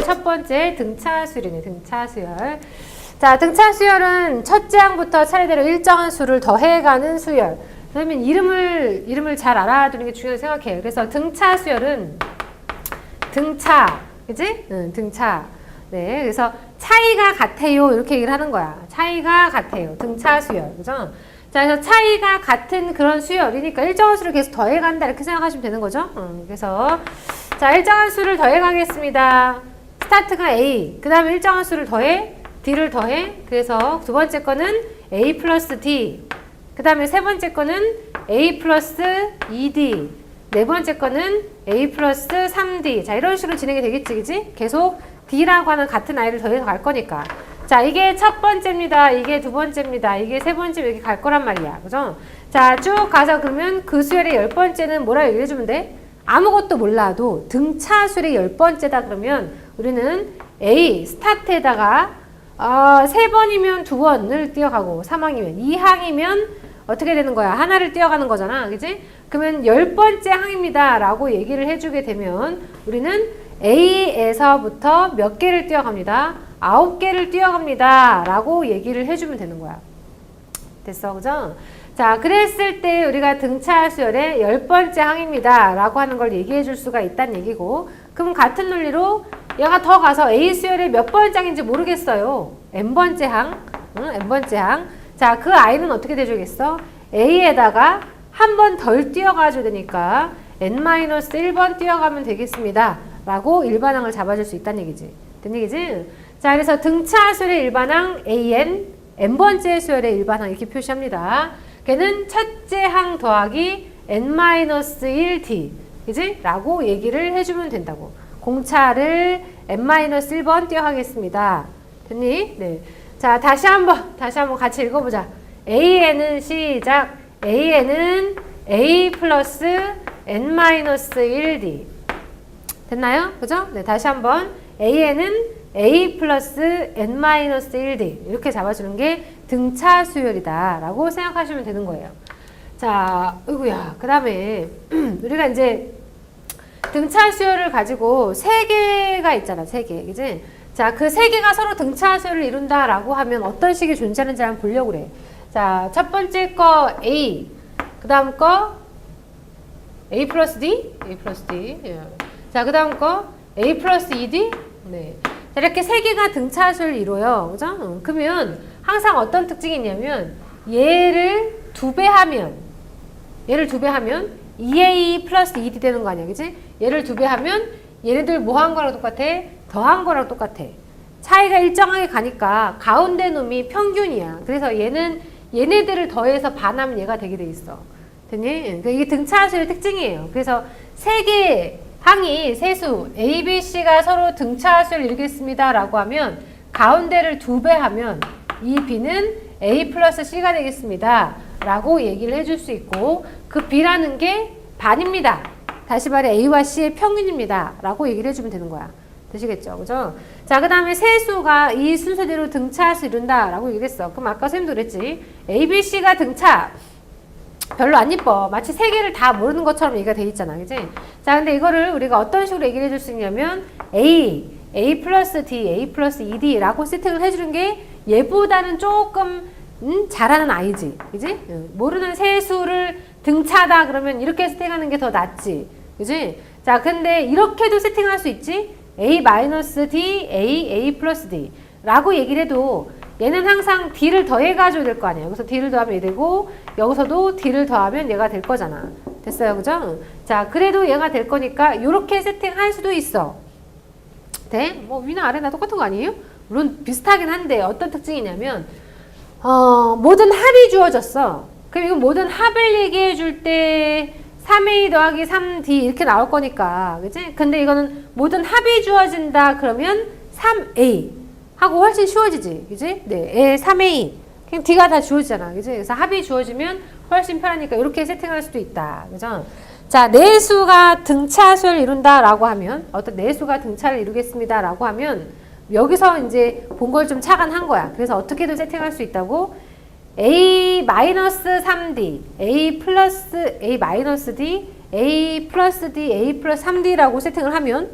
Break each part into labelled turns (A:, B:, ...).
A: 첫 번째 등차수열이네. 등차수열. 자, 등차수열은 첫째 항부터 차례대로 일정한 수를 더해가는 수열. 그러면 이름을 잘 알아두는 게 중요하다고 생각해요. 그래서 등차수열은 등차, 그지? 등차. 네, 그래서 차이가 같아요. 이렇게 얘기를 하는 거야. 차이가 같아요. 등차수열. 그죠? 자, 그래서 차이가 같은 그런 수열이니까 일정한 수를 계속 더해간다. 이렇게 생각하시면 되는 거죠. 그래서 자, 일정한 수를 더해가겠습니다. 스타트가 A. 그 다음에 일정한 수를 더해. D를 더해. 그래서 두 번째 거는 A 플러스 D. 그 다음에 세 번째 거는 A 플러스 2D. 네 번째 거는 A 플러스 3D. 자, 이런 식으로 진행이 되겠지, 그지? 계속 D라고 하는 같은 아이를 더해서 갈 거니까. 자, 이게 첫 번째입니다. 이게 두 번째입니다. 이게 세 번째 이렇게 갈 거란 말이야. 그죠? 자, 쭉 가서 그러면 그 수열의 10번째는 뭐라 얘기해 주면 돼? 아무것도 몰라도 등차수열의 10번째다 그러면 우리는 A 스타트에다가 3번이면 2번을 뛰어가고 3항이면 2항이면 어떻게 되는 거야? 하나를 뛰어가는 거잖아. 그지? 그러면 10번째 항입니다. 라고 얘기를 해주게 되면 우리는 A에서부터 몇 개를 뛰어갑니다. 9개를 뛰어갑니다. 라고 얘기를 해주면 되는 거야. 됐어. 그죠? 자, 그랬을 때 우리가 등차수열의 10번째 항입니다. 라고 하는 걸 얘기해 줄 수가 있다는 얘기고, 그럼 같은 논리로 얘가 더 가서 A수열의 몇 번째 항인지 모르겠어요. N번째 항. N번째 항. 자, 그 I는 어떻게 돼주겠어? A에다가 한 번 덜 뛰어가줘야 되니까 N-1번 뛰어가면 되겠습니다. 라고 일반항을 잡아줄 수 있다는 얘기지. 된 얘기지? 자, 그래서 등차수열의 일반항 AN, N번째 수열의 일반항 이렇게 표시합니다. 걔는 첫째 항 더하기 N-1D. 그지? 라고 얘기를 해주면 된다고. 공차를 N-1번 뛰어가겠습니다. 됐니? 네. 자, 다시 한번 같이 읽어보자. AN은 시작. AN은 A 플러스 N-1D. 됐나요? 그죠? 네, 다시 한번. AN은 A 플러스 N-1D. 이렇게 잡아주는 게 등차수열이다. 라고 생각하시면 되는 거예요. 자, 어이구야. 그 다음에, 우리가 이제 등차수열을 가지고 3개가 있잖아. 3개. 그지? 자, 그 3개가 서로 등차수열을 이룬다라고 하면 어떤 식이 존재하는지 한번 보려고 그래. 자, 첫 번째 거 A. 그 다음 거 A 플러스 D. A 플러스 D. 예. 자, 그 다음 거 A 플러스 2D. 네. 자, 이렇게 3개가 등차수열을 이뤄요. 그죠? 그러면 항상 어떤 특징이 있냐면 얘를 2배하면 2A 플러스 2D 되는 거 아니야. 그치? 얘를 2배하면 얘네들 뭐 한 거랑 똑같아? 더한 거랑 똑같아. 차이가 일정하게 가니까 가운데 놈이 평균이야. 그래서 얘네들을 더해서 반하면 얘가 되게 돼 있어. 됐니? 그러니까 이게 등차수열의 특징이에요. 그래서 3개 항이 세수 A, B, C가 서로 등차수열을 이루겠습니다. 라고 하면 가운데를 2배하면 이 B는 A 플러스 C가 되겠습니다. 라고 얘기를 해줄 수 있고 그 B라는 게 반입니다. 다시 말해 A와 C의 평균입니다. 라고 얘기를 해주면 되는 거야. 되시겠죠? 그죠? 자, 그 다음에 세수가 이 순서대로 등차수 이룬다. 라고 얘기했어. 그럼 아까 선생님도 그랬지. A, B, C가 등차. 별로 안 이뻐. 마치 3개를 다 모르는 것처럼 얘기가 돼 있잖아. 그지? 자, 근데 이거를 우리가 어떤 식으로 얘기를 해줄 수 있냐면 A 플러스 D, A 플러스 2D 라고 세팅을 해주는 게 얘보다는 조금 잘하는 아이지. 그지? 모르는 세수를 등차다 그러면 이렇게 세팅하는 게 더 낫지. 그지? 자, 근데 이렇게도 세팅할 수 있지? A 마이너스 D, A 플러스 D 라고 얘기를 해도 얘는 항상 D를 더해가지고 될 거 아니에요. 여기서 D를 더하면 얘 되고 여기서도 D를 더하면 얘가 될 거잖아. 됐어요? 그죠? 자, 그래도 얘가 될 거니까 이렇게 세팅할 수도 있어. 돼? 뭐 위나 아래나 똑같은 거 아니에요? 물론 비슷하긴 한데 어떤 특징이냐면 모든 합이 주어졌어. 그럼 이건 모든 합을 얘기해 줄 때 3A 더하기 3D 이렇게 나올 거니까. 그치? 근데 이거는 모든 합이 주어진다 그러면 3A 하고 훨씬 쉬워지지. 그치? 네. 3A. 그냥 D가 다 주어지잖아. 그치? 그래서 합이 주어지면 훨씬 편하니까 이렇게 세팅할 수도 있다. 그죠? 자, 내수가 등차수를 이룬다 라고 하면 어떤 내수가 등차를 이루겠습니다 라고 하면 여기서 이제 본 걸 좀 착안한 거야. 그래서 어떻게든 세팅할 수 있다고 A 마이너스 3D, A 플러스 A 마이너스 D, A 플러스 D, A 플러스 3D라고 세팅을 하면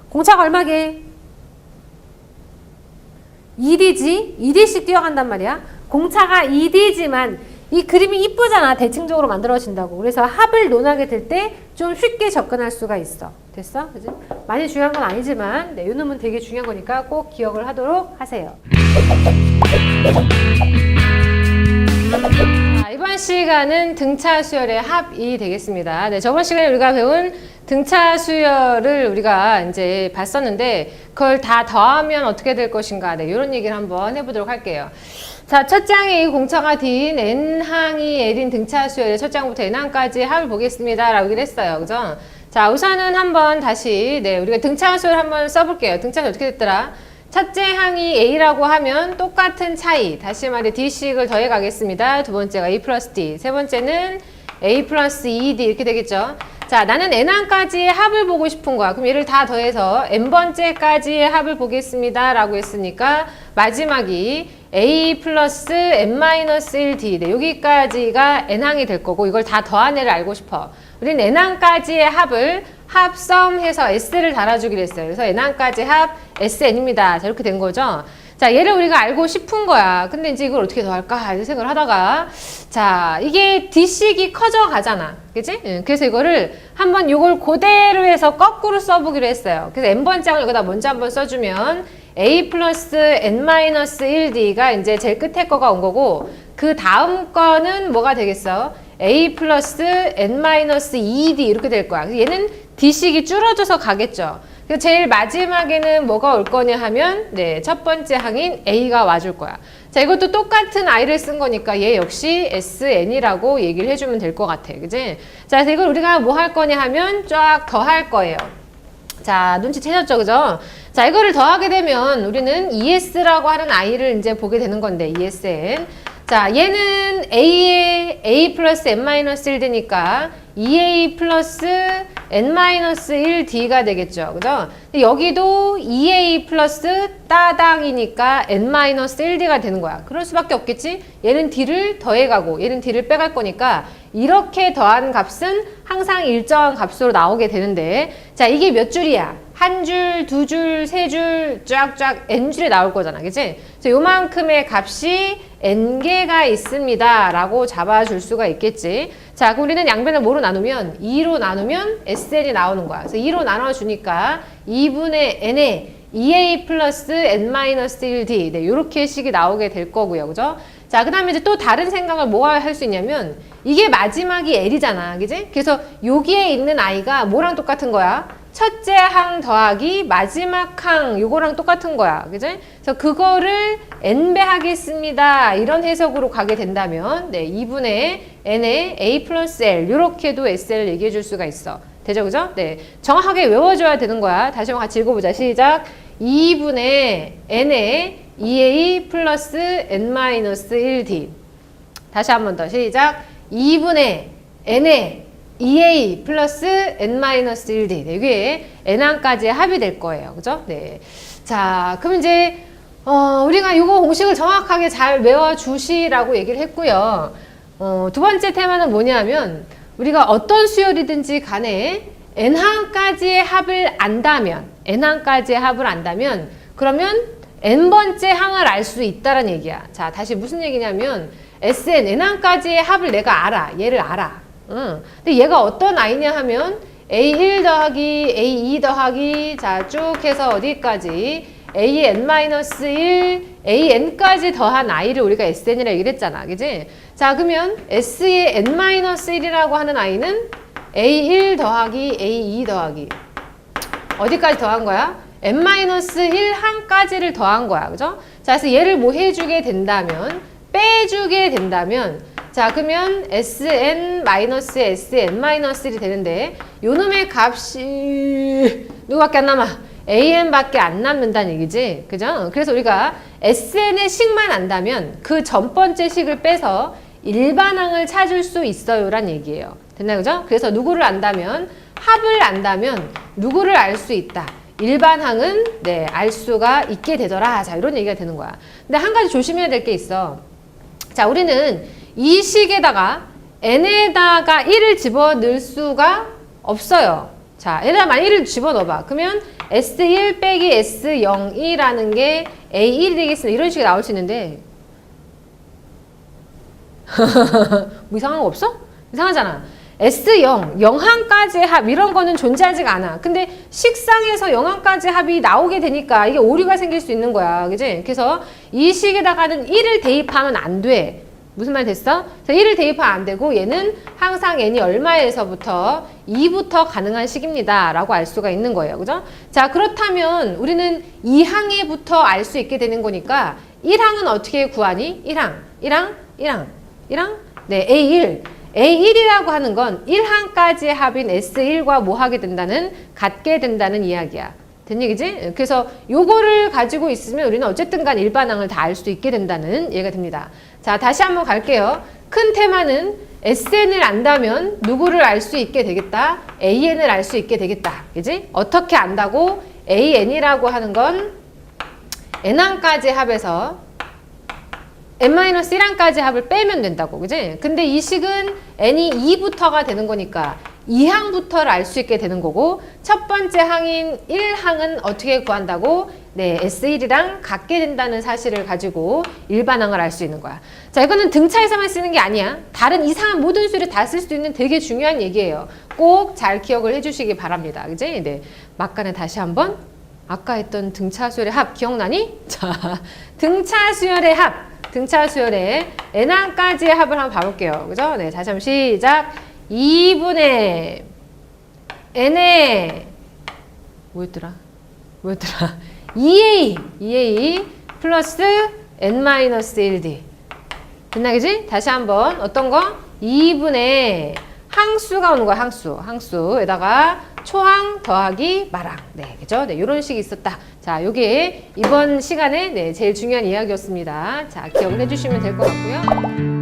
A: 공차가 얼마게? 2D지? 2D씩 뛰어간단 말이야. 공차가 2D지만 이 그림이 이쁘잖아. 대칭적으로 만들어진다고. 그래서 합을 논하게 될 때 좀 쉽게 접근할 수가 있어. 됐어? 그지? 많이 중요한 건 아니지만 네, 요 놈은 되게 중요한 거니까 꼭 기억을 하도록 하세요. 자, 이번 시간은 등차 수열의 합이 되겠습니다. 네, 저번 시간에 우리가 배운 등차 수열을 우리가 이제 봤었는데 그걸 다 더하면 어떻게 될 것인가. 네, 이런 얘기를 한번 해보도록 할게요. 자, 첫 장에 이 공차가 D인 N항이 L인 등차 수열의 첫 장부터 N항까지 합을 보겠습니다. 라고 얘기를 했어요. 그죠? 자, 우선은 한번 다시, 네, 우리가 등차 수열 한번 써볼게요. 등차 수열 어떻게 됐더라? 첫째 항이 A라고 하면 똑같은 차이. 다시 말해 D식을 더해 가겠습니다. 두 번째가 A 플러스 D. 세 번째는 A 플러스 2D 이렇게 되겠죠. 자, 나는 N항까지의 합을 보고 싶은 거야. 그럼 얘를 다 더해서 N번째까지의 합을 보겠습니다. 라고 했으니까 마지막이 A 플러스 N-1D. 네, 여기까지가 N항이 될 거고 이걸 다 더한 애를 알고 싶어. 우리는 N항까지의 합을 합성해서 S를 달아주기로 했어요. 그래서 N항까지 합 SN입니다. 자, 이렇게 된 거죠. 자, 얘를 우리가 알고 싶은 거야. 근데 이제 이걸 어떻게 더할까? 이렇게 생각을 하다가 자, 이게 D식이 커져 가잖아. 그치? 그래서 이거를 한번 이걸 그대로 해서 거꾸로 써보기로 했어요. 그래서 N번장을 여기다 먼저 한번 써주면 A 플러스 N-1D가 이제 제일 끝에 거가 온 거고 그 다음 거는 뭐가 되겠어? A 플러스 N-2D 이렇게 될 거야. 얘는 D식이 줄어져서 가겠죠. 그래서 제일 마지막에는 뭐가 올 거냐 하면 네, 첫 번째 항인 A가 와줄 거야. 자, 이것도 똑같은 I를 쓴 거니까 얘 역시 SN이라고 얘기를 해주면 될 것 같아. 그지? 자, 그래서 이걸 우리가 뭐 할 거냐 하면 쫙 더할 거예요. 자, 눈치채셨죠? 그죠? 자, 이거를 더하게 되면 우리는 ES라고 하는 I를 이제 보게 되는 건데, ESN. 자, 얘는 A에 A 플러스 N-1D니까 2A 플러스 N-1D가 되겠죠. 그죠? 근데 여기도 2A 플러스 따당이니까 N-1D가 되는 거야. 그럴 수밖에 없겠지? 얘는 D를 더해가고 얘는 D를 빼갈 거니까 이렇게 더한 값은 항상 일정한 값으로 나오게 되는데 자, 이게 몇 줄이야? 한 줄, 두 줄, 세 줄, 쫙쫙 N줄에 나올 거잖아. 그치? 그래서 요만큼의 값이 N개가 있습니다. 라고 잡아줄 수가 있겠지. 자, 그럼 우리는 양변을 뭐로 나누면? 2로 나누면 SN이 나오는 거야. 그래서 2로 나눠주니까 2분의 N에 2A 플러스 N-1D. 네, 요렇게 식이 나오게 될 거고요. 그죠? 자, 그 다음에 이제 또 다른 생각을 뭐 할 수 있냐면 이게 마지막이 L이잖아. 그지? 그래서 여기에 있는 I가 뭐랑 똑같은 거야? 첫째 항 더하기 마지막 항 요거랑 똑같은 거야. 그지? 그래서 그거를 N배 하겠습니다. 이런 해석으로 가게 된다면 네, 2분의 N에 A 플러스 L 요렇게도 SL을 얘기해 줄 수가 있어. 되죠? 그죠? 네, 정확하게 외워줘야 되는 거야. 다시 한번 같이 읽어보자. 시작. 2분의 N에 2A 플러스 N-1D. 다시 한 번 더. 시작. 2분의 N에 2A 플러스 N-1D. 네, 이게 N항까지의 합이 될 거예요. 그죠? 네. 자, 그럼 이제, 우리가 이거 공식을 정확하게 잘 외워주시라고 얘기를 했고요. 두 번째 테마는 뭐냐면, 우리가 어떤 수열이든지 간에 N항까지의 합을 안다면, 그러면 N번째 항을 알 수 있다는 얘기야. 자, 다시 무슨 얘기냐면, SN, N항까지의 합을 내가 알아. 얘를 알아. 근데 얘가 어떤 I냐 하면 A1 더하기 A2 더하기 자, 쭉 해서 어디까지 AN-1 AN까지 더한 I를 우리가 SN이라고 얘기를 했잖아. 그지? 자, 그러면 S의 N-1이라고 하는 I는 A1 더하기 A2 더하기 어디까지 더한 거야? N-1 항까지를 더한 거야. 그죠? 자, 그래서 얘를 뭐 해주게 된다면 빼주게 된다면 자, 그러면 SN-SN-1이 되는데 요놈의 값이 누구밖에 안 남아? AN밖에 안 남는다는 얘기지. 그죠? 그래서 우리가 SN의 식만 안다면 그 전 번째 식을 빼서 일반항을 찾을 수 있어요 란 얘기예요. 됐나요? 그죠? 그래서 누구를 안다면 합을 안다면 누구를 알 수 있다. 일반항은 네, 알 수가 있게 되더라. 자, 이런 얘기가 되는 거야. 근데 한 가지 조심해야 될 게 있어. 자, 우리는 이 식에다가 n에다가 1을 집어넣을 수가 없어요. 자, 얘들아 만약 1을 집어넣어봐. 그러면 S1 빼기 S0이라는 게 A1이 되겠습니다. 이런 식이 나올 수 있는데 뭐 이상한 거 없어? 이상하잖아. S0, 영항까지의 합 이런 거는 존재하지가 않아. 근데 식상에서 영항까지의 합이 나오게 되니까 이게 오류가 생길 수 있는 거야. 그지? 그래서 이 식에다가는 1을 대입하면 안 돼. 무슨 말 됐어? 1을 대입하면 안 되고 얘는 항상 n이 얼마에서부터 2부터 가능한 식입니다. 라고 알 수가 있는 거예요. 그죠? 자, 그렇다면 우리는 2항에부터 알 수 있게 되는 거니까 1항은 어떻게 구하니? 1항. 네, A1. A1이라고 하는 건 1항까지의 합인 S1과 뭐 하게 된다는? 같게 된다는 이야기야. 된 얘기지? 그래서 요거를 가지고 있으면 우리는 어쨌든 간 일반항을 다 알 수 있게 된다는 얘기가 됩니다. 자, 다시 한번 갈게요. 큰 테마는 SN을 안다면 누구를 알 수 있게 되겠다? AN을 알 수 있게 되겠다. 그지? 어떻게 안다고? AN이라고 하는 건 N항까지 합에서 n-1항까지 합을 빼면 된다고. 그지? 근데 이 식은 n이 2부터가 되는 거니까 2항부터를 알 수 있게 되는 거고 첫 번째 항인 1항은 어떻게 구한다고? 네, S1이랑 같게 된다는 사실을 가지고 일반항을 알 수 있는 거야. 자, 이거는 등차에서만 쓰는 게 아니야. 다른 이상한 모든 수를 다 쓸 수 있는 되게 중요한 얘기예요. 꼭 잘 기억을 해주시기 바랍니다. 그지? 네, 막간에 다시 한번 아까 했던 등차수열의 합 기억나니? 자, 등차수열의 합. 등차수열의 n항까지의 합을 한번 봐볼게요. 그죠? 네, 다시 한번 시작. 2분의 n의 뭐였더라? 2a 플러스 n-1d. 됐나, 그지? 다시 한번 어떤 거? 2분의 항수가 오는 거야. 항수에다가 초항 더하기 마랑. 네, 그죠? 네, 요런 식이 있었다. 자, 요게 이번 시간에 네, 제일 중요한 이야기였습니다. 자, 기억을 해주시면 될 것 같고요.